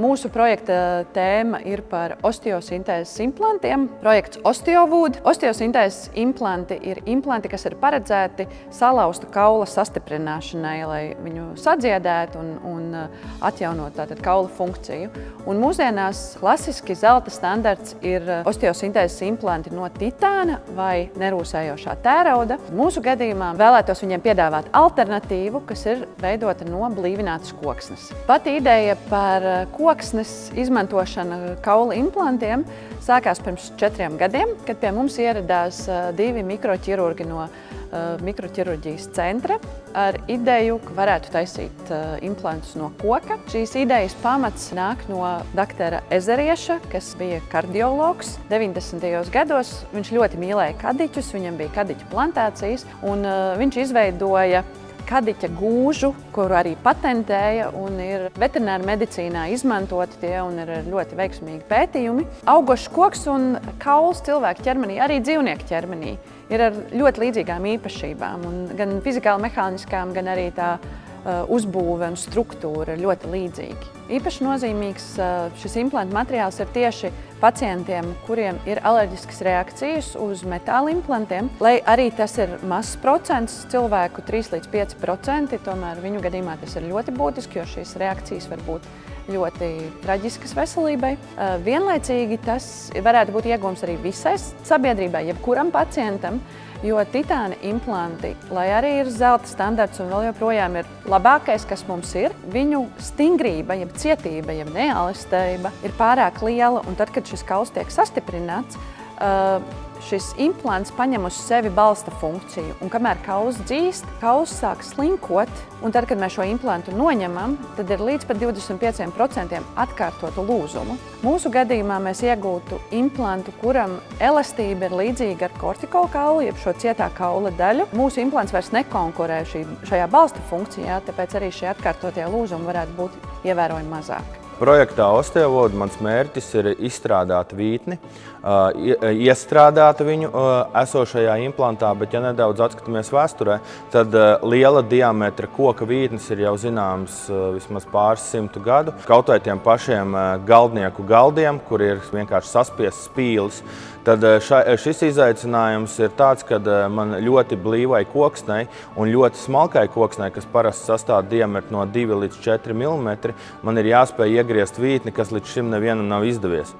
Mūsu projekta tēma ir par osteosintēzes implantiem. Projekts OsteoWood. Osteosintēzes implanti ir implanti, kas ir paredzēti salauzta kaula sastiprināšanai, lai viņu sadziedētu un atjaunot tātad kaula funkciju. Un mūsdienās klasiski zelta standarts ir osteosintēzes implanti no titāna vai nerūsējošā tērauda. Mūsu gadījumā vēlētos viņiem piedāvāt alternatīvu, kas ir veidota no blīvinātas koksnes. Pati ideja par koksnes izmantošanu kaula implantiem sākās pirms 4 gadiem, kad pie mums ieradās 2 mikroķirurgi no mikroķirurģijas centra ar ideju, ka varētu taisīt implantus no koka. Šīs idejas pamats nāk no doktora Ezerieša, kas bija kardiologs 90. gados. Viņš ļoti mīlēja kadiķus, viņam bija kadiķu plantācijas, un viņš izveidoja kadiķa gūžu, kuru arī patentēja un ir veterināra medicīnā izmantoti tie un ir ļoti veiksmīgi pētījumi. Augošs koks un kauls cilvēka ķermenī, arī dzīvnieku ķermenī, ir ar ļoti līdzīgām īpašībām, un gan fizikāli mehāniskām, gan arī tā uzbūve un struktūra ir ļoti līdzīgi. Īpaši nozīmīgs šis implantu materiāls ir tieši pacientiem, kuriem ir alerģiskas reakcijas uz metāla implantiem. Lai arī tas ir mazs procents cilvēku, 3 līdz 5%, tomēr viņu gadījumā tas ir ļoti būtiski, jo šīs reakcijas var būt ļoti traģiskas veselībai. Vienlaicīgi tas varētu būt iegūms arī visai sabiedrībai, jebkuram pacientam, jo titāna implanti, lai arī ir zelta standarts un vēl joprojām ir labākais, kas mums ir, viņu stingrība, jeb cietība, jeb neelastība ir pārāk liela, un tad, kad šis kauls tiek sastiprināts, šis implants paņem uz sevi balsta funkciju, un kamēr kauls dzīst, kauls sāk slinkot, un tad, kad mēs šo implantu noņemam, tad ir līdz pat 25% atkārtotu lūzumu. Mūsu gadījumā mēs iegūtu implantu, kuram elastība ir līdzīga ar kortikokaulu, jeb šo cietā kaula daļu. Mūsu implants vairs nekonkurē šajā balsta funkcijā, tāpēc arī šie atkārtotie lūzumi varētu būt ievērojami mazāki. Projektā OsteoWood mans mērķis ir izstrādāt vītni, iestrādāt viņu esošajā implantā, bet ja nedaudz atskatāmies vēsturē, tad liela diametra koka vītnes ir jau zināms vismaz pāris 100 gadu. Kaut vai tiem pašiem galdnieku galdiem, kur ir vienkārši saspiests spīlis, tad šis izaicinājums ir tāds, ka man ļoti blīvai koksnei un ļoti smalkai koksnei, kas parasti sastāv diametru no 2 līdz 4 mm, man ir jāspēj iegriezt vītni, kas līdz šim nevienam nav izdevies.